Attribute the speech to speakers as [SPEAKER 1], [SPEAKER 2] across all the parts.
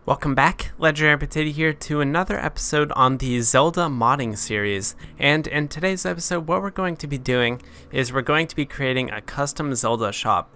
[SPEAKER 1] Welcome back, Legendary Potato here, to another episode on the Zelda modding series. And in today's episode, what we're going to be doing is we're going to be creating a custom Zelda shop.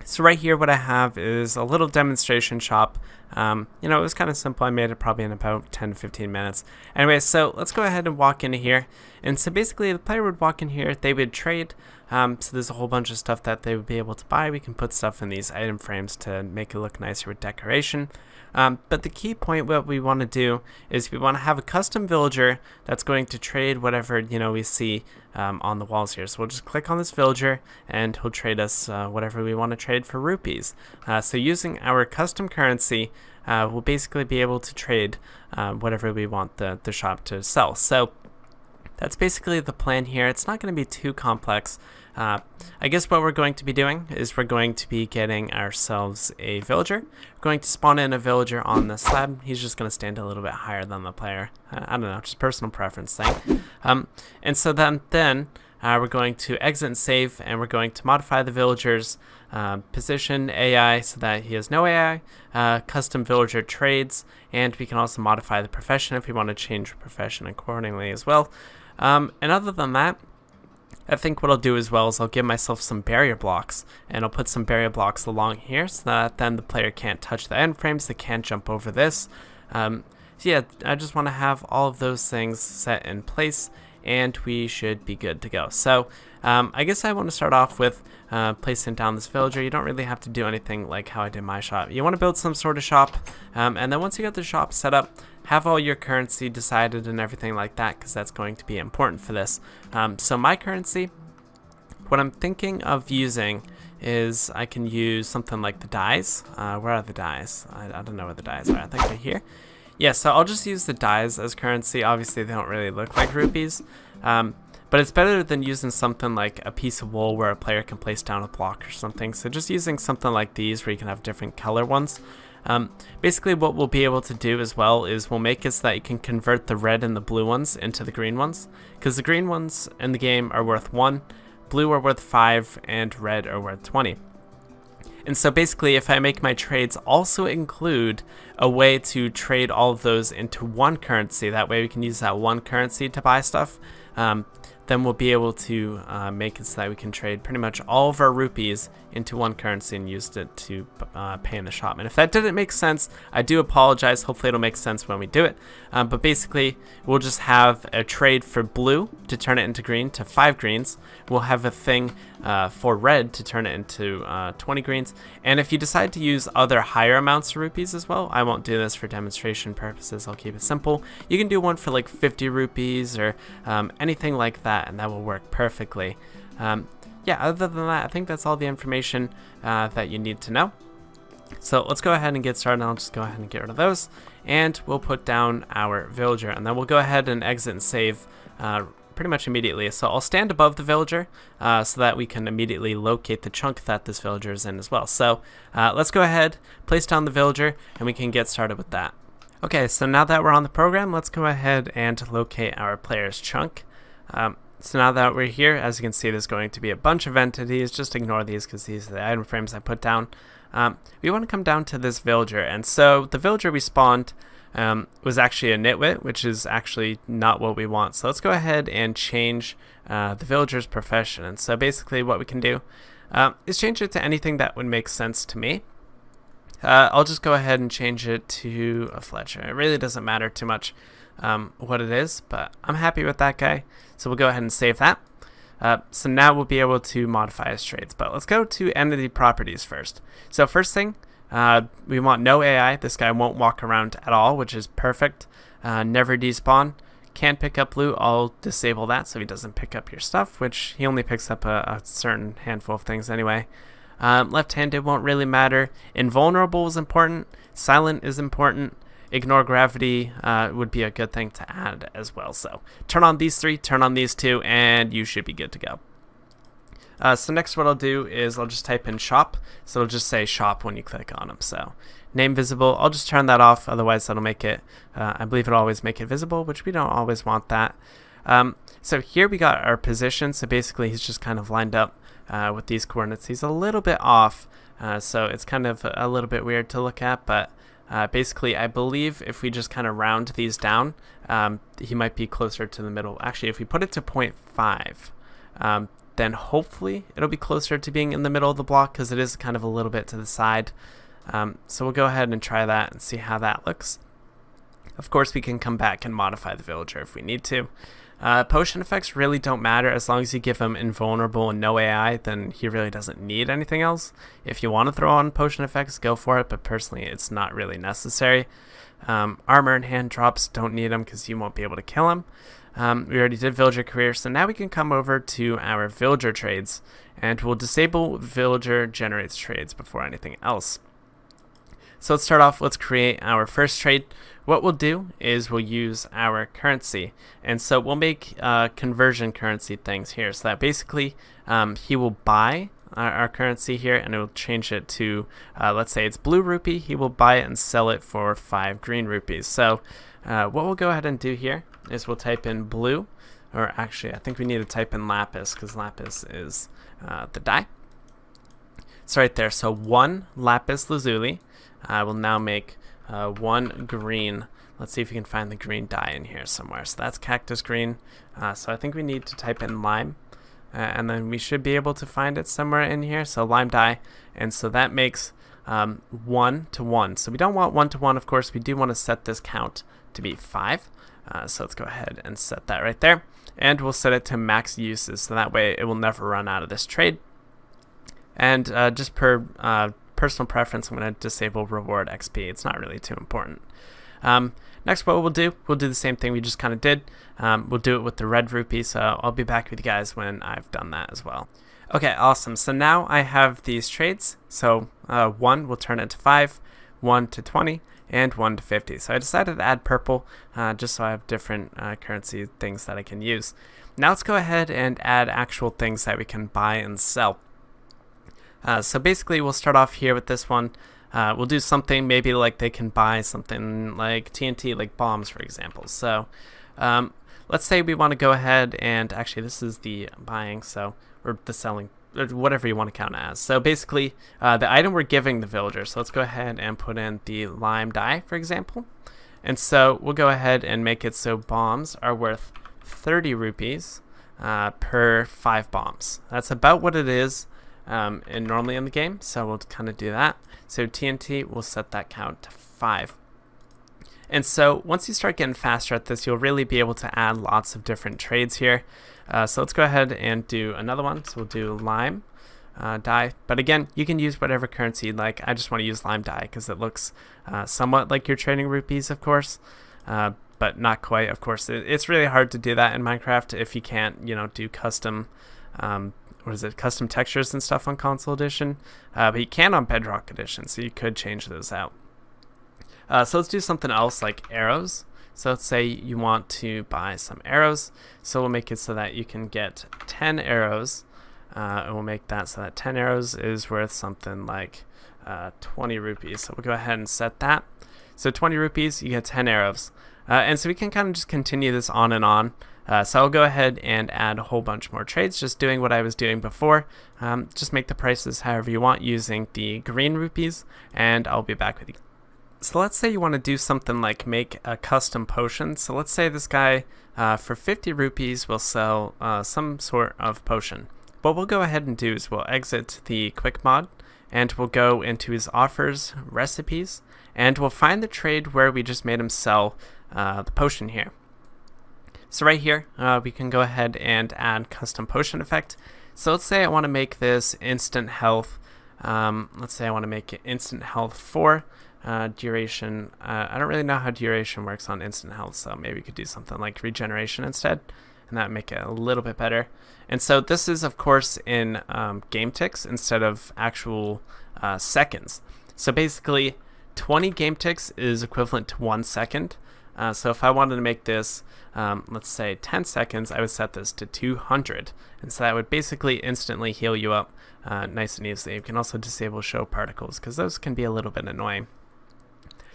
[SPEAKER 1] So right here, what I have is a little demonstration shop. It was kind of simple. I made it probably in about 10 to 15 minutes. Anyway, so let's go ahead and walk into here. And so basically, the player would walk in here, they would trade. So there's a whole bunch of stuff that they would be able to buy. We can put stuff in these item frames to make it look nicer with decoration. But the key point, what we want to do is we want to have a custom villager that's going to trade whatever we see on the walls here. So we'll just click on this villager and he'll trade us whatever we want to trade for rupees. So using our custom currency, we'll basically be able to trade whatever we want the shop to sell. So that's basically the plan here. It's not going to be too complex. I guess what we're going to be doing is we're going to be getting ourselves a villager. We're going to spawn in a villager on the slab. He's just going to stand a little bit higher than the player. I don't know, just personal preference thing. And so then we're going to exit and save, and we're going to modify the villager's position, AI, so that he has no AI, custom villager trades, and we can also modify the profession if we want to change the profession accordingly as well. And other than that, I think what I'll do as well is I'll give myself some barrier blocks, and I'll put some barrier blocks along here so that then the player can't touch the end frames, they can't jump over this. So yeah, I just want to have all of those things set in place, and we should be good to go. So I guess I want to start off with placing down this villager. You don't really have to do anything like how I did my shop. You want to build some sort of shop, and then once you get the shop set up, have all your currency decided and everything like that, because that's going to be important for this. So my currency, what I'm thinking of using is I can use something like the dies. Where are the dies? I don't know where the dies are. I think they're here. Yeah, so I'll just use the dies as currency. Obviously, they don't really look like rupees. But it's better than using something like a piece of wool where a player can place down a block or something. So just using something like these where you can have different color ones. Basically what we'll be able to do as well is we'll make it so that you can convert the red and the blue ones into the green ones. Because the green ones in the game are worth 1, blue are worth 5, and red are worth 20. And so basically, if I make my trades also include a way to trade all of those into one currency, that way we can use that one currency to buy stuff, then we'll be able to make it so that we can trade pretty much all of our rupees into one currency and use it to pay in the shop. And if that didn't make sense, I do apologize. Hopefully it'll make sense when we do it. But basically, we'll just have a trade for blue to turn it into green to 5 greens. We'll have a thing for red to turn it into 20 greens. And if you decide to use other higher amounts of rupees as well, I won't do this for demonstration purposes. I'll keep it simple. You can do one for like 50 rupees or anything like that, and that will work perfectly. Yeah, other than that, I think that's all the information that you need to know. So let's go ahead and get started. I'll just go ahead and get rid of those, and we'll put down our villager, and then we'll go ahead and exit and save pretty much immediately. So I'll stand above the villager so that we can immediately locate the chunk that this villager is in as well. So let's go ahead, place down the villager, and we can get started with that. Okay, so now that we're on the program, let's go ahead and locate our player's chunk. So now that we're here, as you can see, there's going to be a bunch of entities. Just ignore these because these are the item frames I put down. We want to come down to this villager, and so the villager we spawned was actually a nitwit, which is actually not what we want. So let's go ahead and change the villager's profession. And so basically what we can do is change it to anything that would make sense to me. I'll just go ahead and change it to a Fletcher. It really doesn't matter too much what it is, but I'm happy with that guy. So we'll go ahead and save that. So now we'll be able to modify his trades, but let's go to entity properties first. So first thing, we want no AI. This guy won't walk around at all, which is perfect. Never despawn. Can't pick up loot. I'll disable that so he doesn't pick up your stuff, which he only picks up a certain handful of things anyway. Left-handed won't really matter. Invulnerable is important. Silent is important. Ignore gravity would be a good thing to add as well. So turn on these 3, turn on these 2, and you should be good to go. So next what I'll do is I'll just type in shop. So it'll just say shop when you click on them. So name visible, I'll just turn that off. Otherwise that'll make it, I believe it'll always make it visible, which we don't always want that. So here we got our position. So basically he's just kind of lined up with these coordinates. He's a little bit off. So it's kind of a little bit weird to look at, but Basically, I believe if we just kind of round these down, he might be closer to the middle. Actually, if we put it to 0.5, then hopefully it'll be closer to being in the middle of the block, because it is kind of a little bit to the side. So we'll go ahead and try that and see how that looks. Of course, we can come back and modify the villager if we need to. Potion effects really don't matter as long as you give him invulnerable and no AI, then he really doesn't need anything else. If you want to throw on potion effects, go for it, but personally it's not really necessary. Armor and hand drops, don't need them because you won't be able to kill him. We already did villager career, so now we can come over to our villager trades, and we'll disable villager generates trades before anything else. So let's start off, let's create our first trade. What we'll do is we'll use our currency, and so we'll make conversion currency things here, so that basically he will buy our currency here, and it will change it to, let's say it's blue rupee, he will buy it and sell it for 5 green rupees. So what we'll go ahead and do here is we'll type in blue, or actually I think we need to type in lapis, because lapis is the dye. So right there, so 1 lapis lazuli. I will now make 1 green. Let's see if we can find the green dye in here somewhere. So that's cactus green. So I think we need to type in lime, and then we should be able to find it somewhere in here. So lime dye, and so that makes 1 to 1. So we don't want 1 to 1, of course. We do want to set this count to be 5. So let's go ahead and set that right there, and we'll set it to max uses, so that way it will never run out of this trade. And just per personal preference, I'm going to disable reward XP. It's not really too important. Next, what we'll do the same thing we just kind of did. We'll do it with the red rupee, so I'll be back with you guys when I've done that as well. Okay, awesome. So now I have these trades. So 1 will turn into 5, 1 to 20, and 1 to 50. So I decided to add purple just so I have different currency things that I can use. Now let's go ahead and add actual things that we can buy and sell. So basically we'll start off here with this one. We'll do something maybe like they can buy something like TNT, like bombs, for example. So let's say we want to go ahead and, actually this is the buying, so, or the selling, or whatever you want to count it as. So basically the item we're giving the villager. So let's go ahead and put in the lime dye, for example. And so we'll go ahead and make it so bombs are worth 30 rupees per 5 bombs. That's about what it is and normally in the game, so we'll kind of do that. So TNT, we'll set that count to 5. And so once you start getting faster at this, you'll really be able to add lots of different trades here. So let's go ahead and do another one. So we'll do lime dye, but again, you can use whatever currency you'd like. I just want to use lime dye because it looks somewhat like you're trading rupees, of course, but not quite. Of course, it's really hard to do that in Minecraft if you can't, do custom custom textures and stuff on console edition, but you can on bedrock edition, so you could change those out. So let's do something else like arrows. So let's say you want to buy some arrows, so we'll make it so that you can get 10 arrows, and we'll make that so that 10 arrows is worth something like 20 rupees. So we'll go ahead and set that. So 20 rupees, you get 10 arrows. And so we can kind of just continue this on and on. So I'll go ahead and add a whole bunch more trades, just doing what I was doing before. Just make the prices however you want using the green rupees, and I'll be back with you. So let's say you want to do something like make a custom potion. So let's say this guy for 50 rupees will sell some sort of potion. What we'll go ahead and do is we'll exit the quick mod, and we'll go into his offers, recipes, and we'll find the trade where we just made him sell the potion here. So right here, we can go ahead and add custom potion effect. So let's say I want to make this instant health. Let's say I want to make it instant health 4. Duration, I don't really know how duration works on instant health, so maybe we could do something like regeneration instead, and that would make it a little bit better. And so this is, of course, in game ticks instead of actual seconds. So basically, 20 game ticks is equivalent to 1 second. So if I wanted to make this, let's say 10 seconds, I would set this to 200. And so that would basically instantly heal you up nice and easily. You can also disable show particles because those can be a little bit annoying.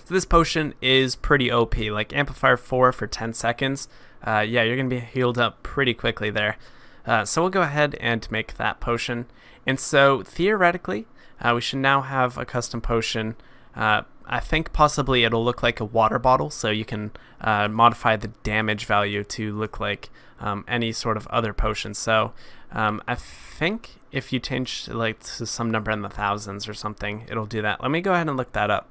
[SPEAKER 1] So this potion is pretty OP, like amplifier 4 for 10 seconds. Yeah, you're going to be healed up pretty quickly there. So we'll go ahead and make that potion. And so theoretically, we should now have a custom potion. I think possibly it'll look like a water bottle, so you can modify the damage value to look like any sort of other potion. So I think if you change like to some number in the thousands or something, it'll do that. Let me go ahead and look that up.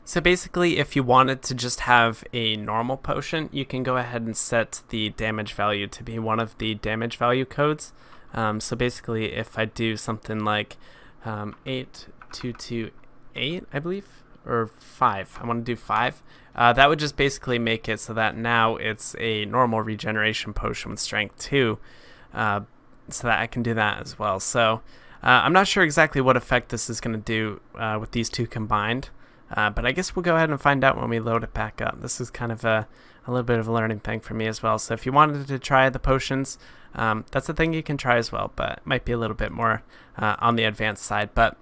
[SPEAKER 1] So basically, if you wanted to just have a normal potion, you can go ahead and set the damage value to be one of the damage value codes. So basically, if I do something like 8228, I believe, or 5, I want to do 5, that would just basically make it so that now it's a normal regeneration potion with strength 2, so that I can do that as well. So I'm not sure exactly what effect this is going to do with these two combined. But I guess we'll go ahead and find out when we load it back up. This is kind of a little bit of a learning thing for me as well. So if you wanted to try the potions, that's a thing you can try as well, but it might be a little bit more on the advanced side. But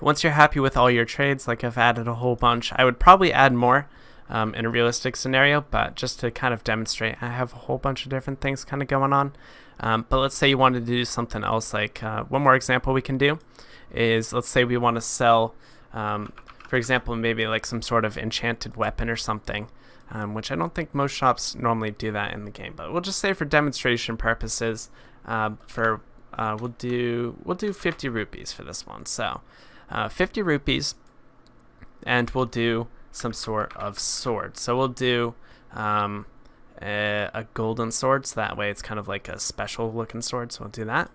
[SPEAKER 1] once you're happy with all your trades, like I've added a whole bunch, I would probably add more in a realistic scenario, but just to kind of demonstrate, I have a whole bunch of different things kind of going on. But let's say you wanted to do something else. Like one more example we can do is, let's say we want to sell for example, maybe like some sort of enchanted weapon or something, which I don't think most shops normally do that in the game. But we'll just say for demonstration purposes, we'll do 50 rupees for this one. So 50 rupees, and we'll do some sort of sword. So we'll do a golden sword, so that way it's kind of like a special looking sword. So we'll do that.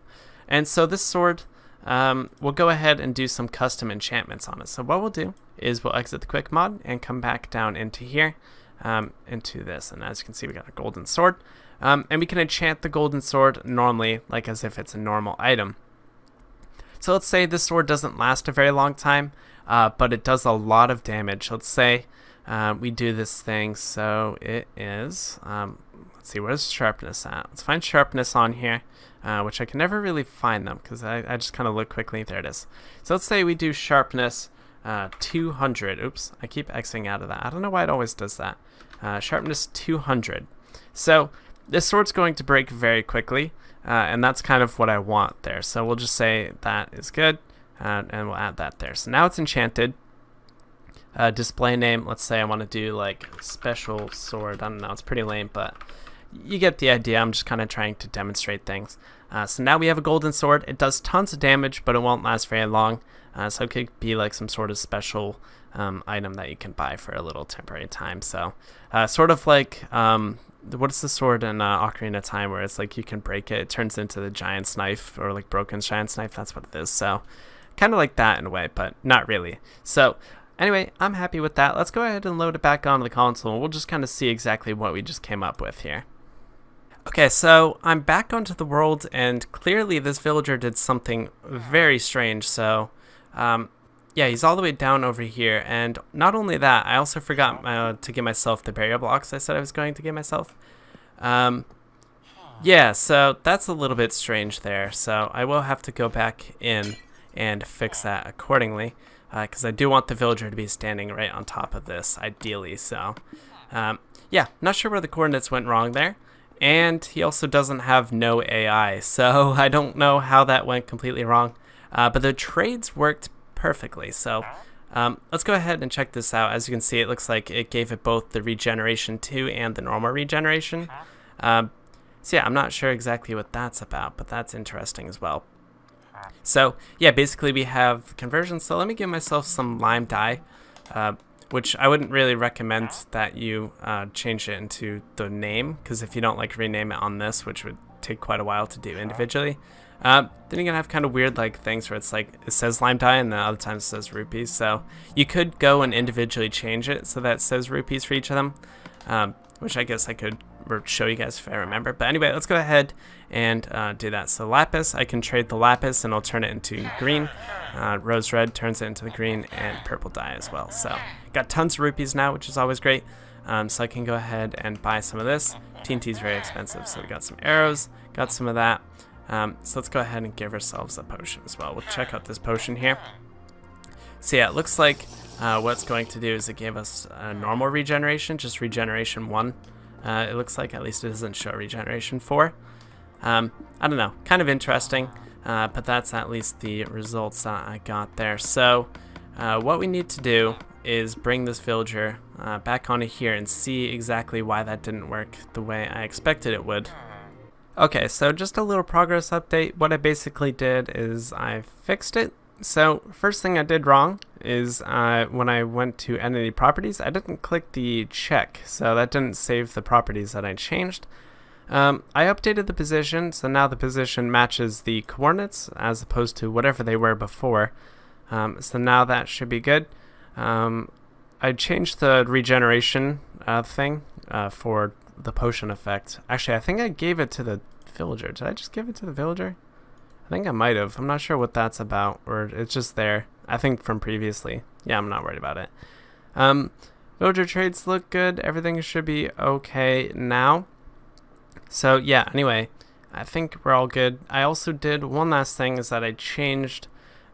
[SPEAKER 1] And so this sword, we'll go ahead and do some custom enchantments on it. So what we'll do is we'll exit the quick mod and come back down into here, into this. And as you can see, we got a golden sword. And we can enchant the golden sword normally, like as if it's a normal item. So let's say this sword doesn't last a very long time, but it does a lot of damage. Let's say we do this thing. So it is, let's see, where's sharpness at? Let's find sharpness on here. Which I can never really find them because I just kind of look quickly. There it is. So let's say we do sharpness 200. Oops, I keep Xing out of that. I don't know why it always does that. Sharpness 200. So this sword's going to break very quickly, and that's kind of what I want there. So we'll just say that is good, and we'll add that there. So now it's enchanted. Display name, let's say I want to do like special sword. I don't know, it's pretty lame, but you get the idea. I'm just kind of trying to demonstrate things. So now we have a golden sword. It does tons of damage, but it won't last very long. So it could be like some sort of special item that you can buy for a little temporary time. So sort of like, what is the sword in Ocarina of Time where it's like you can break it, it turns into the giant's knife, or like broken giant's knife. That's what it is. So kind of like that in a way, but not really. So anyway, I'm happy with that. Let's go ahead and load it back onto the console, and we'll just kind of see exactly what we just came up with here. Okay, so I'm back onto the world, and clearly this villager did something very strange. So, yeah, he's all the way down over here, and not only that, I also forgot to give myself the burial blocks I said I was going to give myself. Yeah, so that's a little bit strange there, so I will have to go back in and fix that accordingly, because I do want the villager to be standing right on top of this, ideally. So, yeah, not sure where the coordinates went wrong there. And he also doesn't have no AI, so I don't know how that went completely wrong. But the trades worked perfectly. So let's go ahead and check this out. As you can see, it looks like it gave it both the regeneration 2 and the normal regeneration. So yeah, I'm not sure exactly what that's about, but that's interesting as well. So yeah, basically we have conversions. So let me give myself some lime dye, which I wouldn't really recommend that you change it into the name, because if you don't like rename it on this, which would take quite a while to do individually, then you're gonna have kind of weird like things where it's like it says lime dye and then other times it says rupees. So you could go and individually change it so that it says rupees for each of them, which I guess I could show you guys if I remember. But anyway, let's go ahead and do that. So lapis, I can trade the lapis and I'll turn it into green. Rose red turns it into the green, and purple dye as well. So got tons of rupees now, which is always great. So I can go ahead and buy some of this. TNT is very expensive, so we got some arrows, got some of that. So let's go ahead and give ourselves a potion as well. We'll check out this potion here. So yeah, it looks like what it's going to do is it gave us a normal regeneration, just regeneration 1. It looks like, at least it doesn't show regeneration 4. I don't know, kind of interesting, but that's at least the results that I got there. So what we need to do is bring this villager back onto here and see exactly why that didn't work the way I expected it would. Okay, so just a little progress update. What I basically did is I fixed it. So first thing I did wrong is when I went to entity properties, I didn't click the check, so that didn't save the properties that I changed. I updated the position, so now the position matches the coordinates as opposed to whatever they were before. So now that should be good. I changed the regeneration thing for the potion effect. Actually, I think I gave it to the villager. Did I just give it to the villager? I think I might have. I'm not sure what that's about, or it's just there. I think from previously. Yeah, I'm not worried about it. Villager trades look good. Everything should be okay now. So yeah, anyway, I think we're all good. I also did one last thing, is that I changed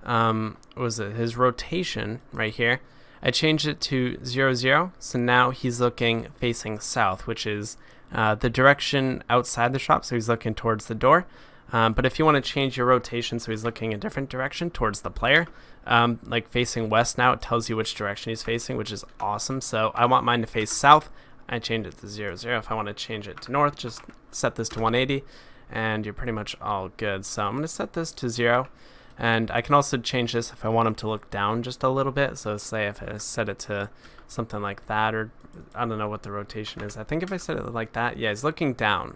[SPEAKER 1] his rotation right here. I changed it to 0, 0, so now he's looking facing south, which is the direction outside the shop, so he's looking towards the door. But if you want to change your rotation so he's looking a different direction towards the player, like facing west now, it tells you which direction he's facing, which is awesome. So I want mine to face south. I changed it to 0, 0. If I want to change it to north, just set this to 180, and you're pretty much all good. So I'm going to set this to 0. And I can also change this if I want him to look down just a little bit. So say if I set it to something like that, or I don't know what the rotation is. I think if I set it like that, yeah, he's looking down.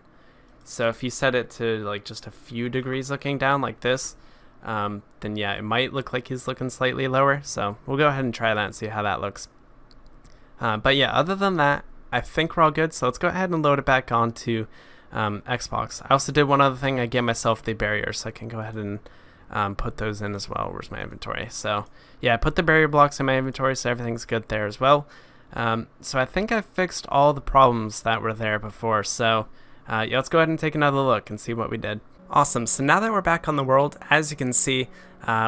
[SPEAKER 1] So if you set it to like just a few degrees looking down like this, then yeah, it might look like he's looking slightly lower. So we'll go ahead and try that and see how that looks. But yeah, other than that, I think we're all good. So let's go ahead and load it back onto Xbox. I also did one other thing. I gave myself the barrier, so I can go ahead and put those in as well. Where's my inventory? So yeah, I put the barrier blocks in my inventory, so everything's good there as well. So I think I fixed all the problems that were there before. So yeah, let's go ahead and take another look and see what we did. Awesome. So now that we're back on the world, as you can see,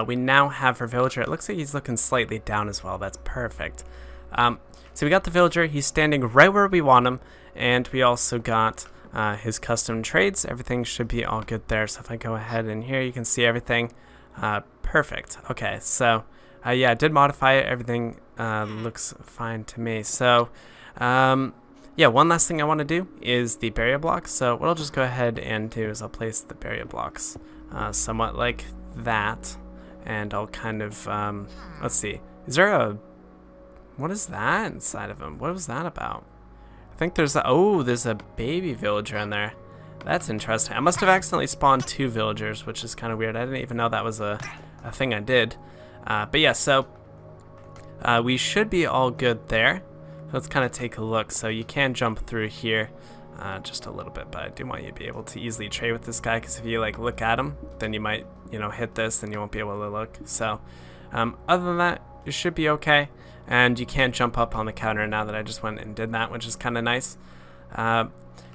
[SPEAKER 1] we now have our villager. It looks like he's looking slightly down as well. That's perfect. So we got the villager. He's standing right where we want him, and we also got his custom trades. Everything should be all good there. So if I go ahead in here, you can see everything. Perfect. Okay, so yeah, I did modify it. Everything looks fine to me. So yeah, one last thing I want to do is the barrier blocks. So what I'll just go ahead and do is I'll place the barrier blocks somewhat like that, and I'll kind of let's see, is there a, what is that inside of him? What was that about? I think there's there's a baby villager in there. That's interesting. I must have accidentally spawned 2 villagers, which is kind of weird. I didn't even know that was a thing I did. But yeah, so we should be all good there. Let's kind of take a look. So you can jump through here just a little bit, but I do want you to be able to easily trade with this guy, because if you like look at him, then you might, you know, hit this and you won't be able to look. So other than that, it should be okay. And you can't jump up on the counter now that I just went and did that, which is kind of nice.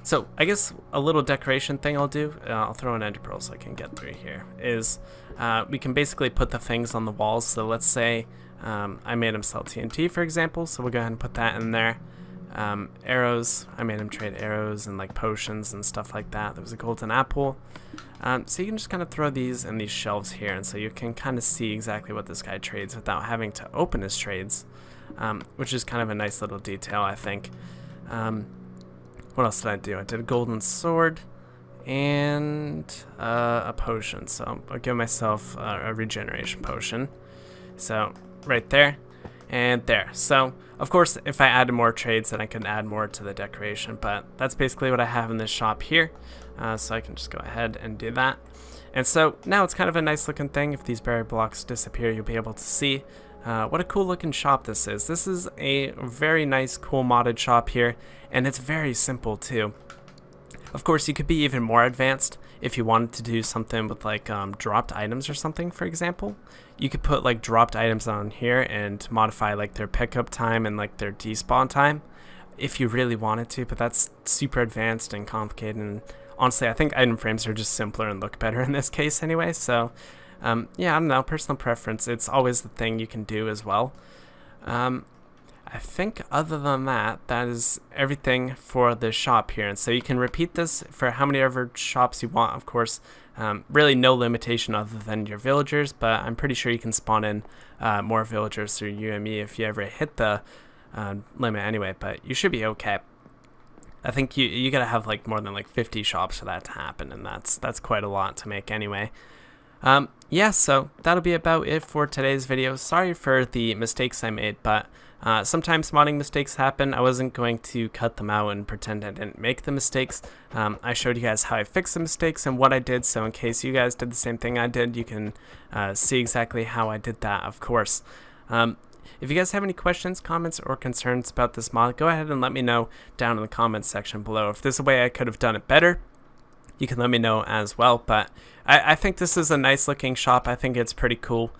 [SPEAKER 1] So I guess a little decoration thing I'll do, I'll throw an ender pearl so I can get through here, is we can basically put the things on the walls. So let's say I made him sell TNT, for example, so we'll go ahead and put that in there. Arrows, I made him trade arrows and like potions and stuff like that. There was a golden apple. So you can just kind of throw these in these shelves here, and so you can kind of see exactly what this guy trades without having to open his trades, which is kind of a nice little detail, I think. What else did I do? I did a golden sword and a potion. So I'll give myself a regeneration potion. So right there and there. So of course, if I added more trades, then I could add more to the decoration, but that's basically what I have in this shop here. So I can just go ahead and do that. And so now it's kind of a nice looking thing. If these barrier blocks disappear, you'll be able to see what a cool looking shop this is. This is a very nice, cool modded shop here, and it's very simple too. Of course, you could be even more advanced if you wanted to do something with like dropped items or something, for example. You could put like dropped items on here and modify like their pickup time and like their despawn time if you really wanted to, but that's super advanced and complicated, and honestly, I think item frames are just simpler and look better in this case anyway. So yeah, I don't know, personal preference, it's always the thing you can do as well. I think other than that, that is everything for the shop here. And so you can repeat this for how many ever shops you want, of course. Really no limitation other than your villagers, but I'm pretty sure you can spawn in more villagers through UME if you ever hit the limit anyway, but you should be okay. I think you gotta have like more than like 50 shops for that to happen, and that's quite a lot to make anyway. Yeah, so that'll be about it for today's video. Sorry for the mistakes I made, but sometimes modding mistakes happen. I wasn't going to cut them out and pretend I didn't make the mistakes. I showed you guys how I fixed the mistakes and what I did, so in case you guys did the same thing I did, you can see exactly how I did that, of course. If you guys have any questions, comments, or concerns about this mod, go ahead and let me know down in the comments section below. If there's a way I could have done it better, you can let me know as well. But I think this is a nice looking shop. I think it's pretty cool.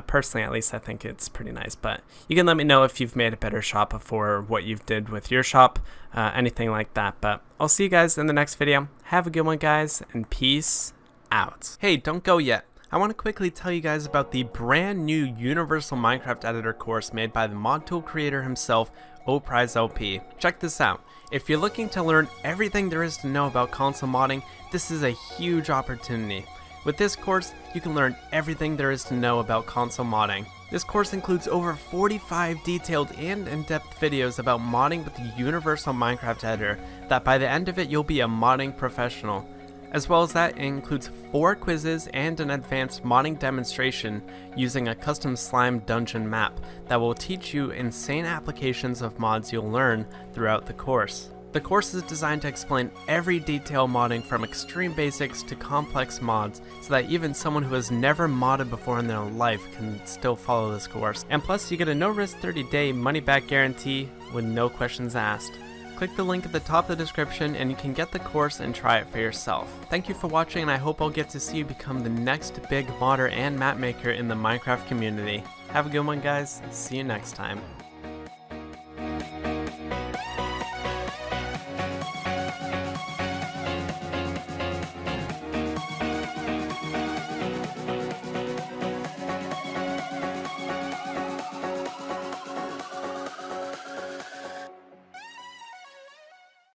[SPEAKER 1] Personally, at least, I think it's pretty nice. But you can let me know if you've made a better shop before, what you've did with your shop, anything like that. But I'll see you guys in the next video. Have a good one, guys, and peace out. Hey, don't go yet. I want to quickly tell you guys about the brand new Universal Minecraft Editor course made by the mod tool creator himself, OPrizeLP. Check this out. If you're looking to learn everything there is to know about console modding, this is a huge opportunity. With this course, you can learn everything there is to know about console modding. This course includes over 45 detailed and in-depth videos about modding with the Universal Minecraft Editor, that by the end of it you'll be a modding professional. As well as that, it includes 4 quizzes and an advanced modding demonstration using a custom slime dungeon map that will teach you insane applications of mods you'll learn throughout the course. The course is designed to explain every detail modding from extreme basics to complex mods, so that even someone who has never modded before in their life can still follow this course. And plus, you get a no-risk 30-day money-back guarantee with no questions asked. Click the link at the top of the description and you can get the course and try it for yourself. Thank you for watching, and I hope I'll get to see you become the next big modder and map maker in the Minecraft community. Have a good one, guys. See you next time.